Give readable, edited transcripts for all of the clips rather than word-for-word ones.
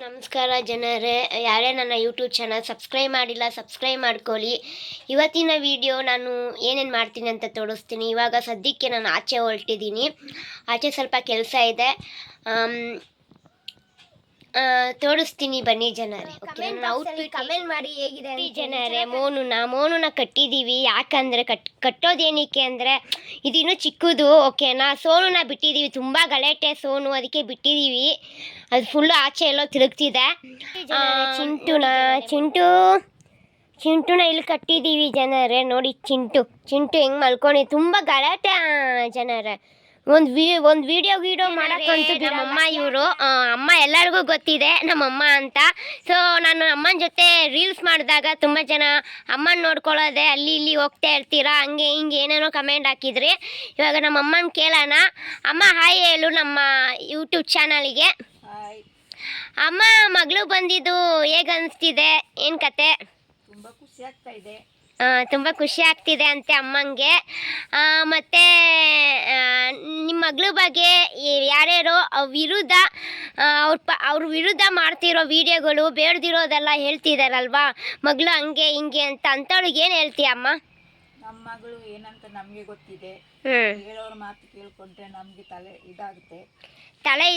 ನಮಸ್ಕಾರ ಜನರೇ, ಯಾರೇ ನನ್ನ ಯೂಟ್ಯೂಬ್ ಚಾನಲ್ ಸಬ್ಸ್ಕ್ರೈಬ್ ಮಾಡಿಲ್ಲ ಸಬ್ಸ್ಕ್ರೈಬ್ ಮಾಡ್ಕೊಳ್ಳಿ. ಇವತ್ತಿನ ವಿಡಿಯೋ ನಾನು ಏನೇನು ಮಾಡ್ತೀನಿ ಅಂತ ತೋರಿಸ್ತೀನಿ. ಇವಾಗ ಸದ್ಯಕ್ಕೆ ನಾನು ಆಚೆ ಹೊರಟಿದ್ದೀನಿ. ಆಚೆ ಸ್ವಲ್ಪ ಕೆಲಸ ಇದೆ, ತೋರಿಸ್ತೀನಿ ಬನ್ನಿ ಜನರೇ. ಕಮೆಂಟ್ ಮಾಡಿ ಹೇಗಿದೆ ಜನರೇ. ಮೋನುನ ಕಟ್ಟಿದ್ದೀವಿ. ಯಾಕಂದರೆ ಕಟ್ಟೋದೇನಕ್ಕೆ ಅಂದರೆ ಇದಿನ್ನೂ ಚಿಕ್ಕದು, ಓಕೆನಾ. ಸೋನುನ ಬಿಟ್ಟಿದ್ದೀವಿ, ತುಂಬ ಗಲಾಟೆ ಸೋನು, ಅದಕ್ಕೆ ಬಿಟ್ಟಿದ್ದೀವಿ. ಅದು ಫುಲ್ಲು ಆಚೆ ಎಲ್ಲೋ ತಿರುಗ್ತಿದೆ. ಚಿಂಟುನ ಇಲ್ಲಿ ಕಟ್ಟಿದ್ದೀವಿ ಜನರೇ. ನೋಡಿ ಚಿಂಟು ಹೆಂಗೆ ಮಲ್ಕೊಂಡು ತುಂಬ ಗಲಾಟೆ ಜನರೇ. ಒಂದು ವಿಡಿಯೋ ಮಾಡೋಕ್ಕಂತೂ ನಮ್ಮಮ್ಮ ಇವರು ಅಮ್ಮ ಎಲ್ಲರಿಗೂ ಗೊತ್ತಿದೆ ನಮ್ಮಮ್ಮ ಅಂತ. ಸೊ ನಾನು ಅಮ್ಮನ ಜೊತೆ ರೀಲ್ಸ್ ಮಾಡಿದಾಗ ತುಂಬ ಜನ ಅಮ್ಮನ ನೋಡ್ಕೊಳ್ಳೋದೆ, ಅಲ್ಲಿ ಇಲ್ಲಿ ಹೋಗ್ತಾ ಇರ್ತೀರಾ, ಹಂಗೆ ಹಿಂಗೆ ಏನೇನೋ ಕಮೆಂಟ್ ಹಾಕಿದ್ರಿ. ಇವಾಗ ನಮ್ಮ ಅಮ್ಮನ ಕೇಳೋಣ. ಅಮ್ಮ ಹಾಯ್ ಹೇಳು ನಮ್ಮ ಯೂಟ್ಯೂಬ್ ಚಾನಲಿಗೆ. ಅಮ್ಮ, ಮಗಳು ಬಂದಿದ್ದು ಹೇಗೆ ಅನಿಸ್ತಿದೆ, ಏನು ಕತೆ? ತುಂಬ ಖುಷಿ ಆಗ್ತಾ ಇದೆ. ತುಂಬ ಖುಷಿ ಆಗ್ತಿದೆ ಅಂತೆ ಅಮ್ಮಂಗೆ. ಮತ್ತು ನಿಮ್ಮ ಮಗಳ ಬಗ್ಗೆ ಯಾರ್ಯಾರೋ ಅವ್ರ ವಿರುದ್ಧ ಮಾಡ್ತಿರೋ ವಿಡಿಯೋಗಳು ಬೇಡ್ದಿರೋದೆಲ್ಲ ಹೇಳ್ತಿದಾರಲ್ವಾ, ಮಗಳು ಹಂಗೆ ಹಿಂಗೆ ಅಂತ, ಅಂಥವ್ಳಿಗೆ ಏನು ಹೇಳ್ತೀಯ ಅಮ್ಮ? ನಮ್ಮ ಮಗಳು ಏನಂತ ನಮಗೆ ಗೊತ್ತಿದೆ. ಹೇಳೋರ ಮಾತು ಕೇಳ್ಕೊಂಡ್ರೆ ನಮಗೆ ತಲೆ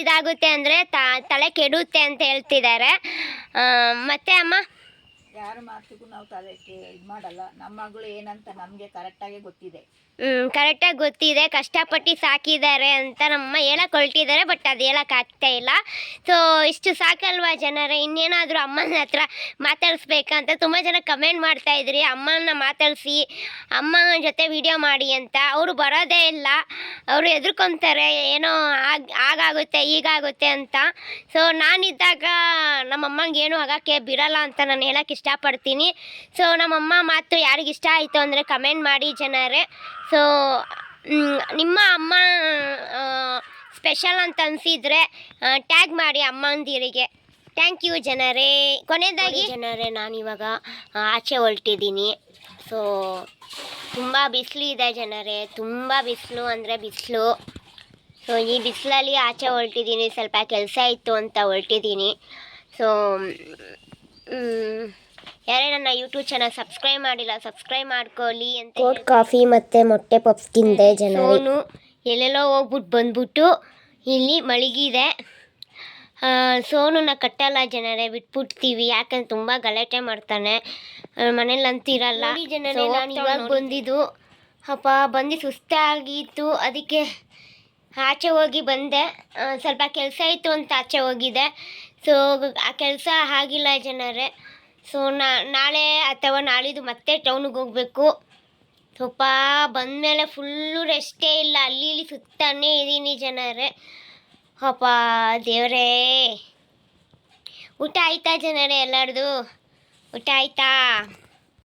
ಇದಾಗುತ್ತೆ ಅಂದರೆ ತಲೆ ಕೆಡುತ್ತೆ ಅಂತ ಹೇಳ್ತಿದ್ದಾರೆ. ಮತ್ತೆ ಅಮ್ಮ, ಯಾರ ಮಾತಿಗೂ ನಾವು ತಲೆ ಇದು ಮಾಡಲ್ಲ. ನಮ್ಮ ಮಗಳು ಏನಂತ ನಮಗೆ ಕರೆಕ್ಟಾಗಿ ಗೊತ್ತಿದೆ. ಕರೆಕ್ಟಾಗಿ ಗೊತ್ತಿದೆ. ಕಷ್ಟಪಟ್ಟು ಸಾಕಿದ್ದಾರೆ ಅಂತ ನಮ್ಮಮ್ಮ ಹೇಳಕ್ಕೆ ಹೊರಟಿದ್ದಾರೆ, ಬಟ್ ಅದು ಹೇಳಕ್ಕೆ ಆಗ್ತಾ ಇಲ್ಲ. ಸೊ ಇಷ್ಟು ಸಾಕಲ್ವಾ ಜನರೇ? ಇನ್ನೇನಾದರೂ ಅಮ್ಮನ ಹತ್ರ ಮಾತಾಡಿಸ್ಬೇಕಂತ ತುಂಬ ಜನ ಕಮೆಂಟ್ ಮಾಡ್ತಾಯಿದ್ರಿ. ಅಮ್ಮನ ಮಾತಾಡಿಸಿ, ಅಮ್ಮನ ಜೊತೆ ವಿಡಿಯೋ ಮಾಡಿ ಅಂತ. ಅವರು ಬರೋದೇ ಇಲ್ಲ, ಅವರು ಹೆದರ್ಕೊತಾರೆ, ಏನೋ ಆಗಾಗುತ್ತೆ ಹೀಗಾಗುತ್ತೆ ಅಂತ. ಸೊ ನಾನಿದ್ದಾಗ ನಮ್ಮಮ್ಮಂಗೆ ಏನೂ ಆಗೋಕ್ಕೆ ಬಿಡಲ್ಲ ಅಂತ ನಾನು ಹೇಳಕ್ಕೆ ಇಷ್ಟಪಡ್ತೀನಿ. ಸೊ ನಮ್ಮಮ್ಮ ಮಾತು ಯಾರಿಗಿಷ್ಟ ಆಯಿತು ಅಂದರೆ ಕಮೆಂಟ್ ಮಾಡಿ ಜನರೇ. ಸೊ ನಿಮ್ಮ ಅಮ್ಮ ಸ್ಪೆಷಲ್ ಅಂತ ಅನಿಸಿದರೆ ಟ್ಯಾಗ್ ಮಾಡಿ ಅಮ್ಮಂದಿರಿಗೆ. ಥ್ಯಾಂಕ್ ಯು ಜನರೇ. ಕೊನೆಯದಾಗಿ ಜನರೇ, ನಾನಿವಾಗ ಆಚೆ ಹೊರಟಿದ್ದೀನಿ. ಸೊ ತುಂಬ ಬಿಸಿಲು ಇದೆ ಜನರೇ, ತುಂಬ ಬಿಸಿಲು ಅಂದರೆ ಬಿಸಿಲು. ಸೊ ಈ ಬಿಸಿಲಲ್ಲಿ ಆಚೆ ಹೊರಟಿದ್ದೀನಿ, ಸ್ವಲ್ಪ ಕೆಲಸ ಇತ್ತು ಅಂತ ಹೊರಟಿದ್ದೀನಿ. ಸೊ ಯಾರೇ ನನ್ನ ಯೂಟ್ಯೂಬ್ ಚಾನಲ್ ಸಬ್ಸ್ಕ್ರೈಬ್ ಮಾಡಿಲ್ಲ ಸಬ್ಸ್ಕ್ರೈಬ್ ಮಾಡ್ಕೊಳ್ಳಿ ಅಂತ. ಕೋಲ್ಡ್ ಕಾಫಿ ಮತ್ತು ಮೊಟ್ಟೆ ಪಪ್ಸ್ ತಿಂದೆ ಜನ. ಸೋನು ಎಲ್ಲೆಲ್ಲೋ ಹೋಗ್ಬಿಟ್ಟು ಬಂದ್ಬಿಟ್ಟು ಇಲ್ಲಿ ಮಲಗಿದೆ. ಸೋನುನ ಕಟ್ಟಲ್ಲ ಜನರೇ, ಬಿಟ್ಬಿಡ್ತೀವಿ. ಯಾಕಂದ್ರೆ ತುಂಬ ಗಲಾಟೆ ಮಾಡ್ತಾನೆ, ಮನೇಲಿ ಅಂತಿರಲ್ಲ ಜನರೇ. ನಾನು ಇವಾಗ ಬಂದಿದ್ದು ಬಂದು ಸುಸ್ತಾಗಿತ್ತು, ಅದಕ್ಕೆ ಆಚೆ ಹೋಗಿ ಬಂದೆ. ಸ್ವಲ್ಪ ಕೆಲಸ ಇತ್ತು ಅಂತ ಆಚೆ ಹೋಗಿದ್ದೆ. ಸೊ ಆ ಕೆಲಸ ಆಗಿಲ್ಲ ಜನರೇ. ಸೊ ನಾಳೆ ಅಥವಾ ನಾಳಿದ್ದು ಮತ್ತೆ ಟೌನಿಗೆ ಹೋಗಬೇಕು. ಸ್ವಲ್ಪ ಬಂದಮೇಲೆ ಫುಲ್ಲು ರೆಸ್ಟೇ ಇಲ್ಲ, ಅಲ್ಲಿ ಇಲ್ಲಿ ಸುತ್ತಾನೇ ಇದ್ದೀನಿ ಜನರೇ. ದೇವರೇ. ಊಟ ಆಯ್ತಾ ಜನರೇ? ಎಲ್ಲರದು ಊಟ ಆಯ್ತಾ?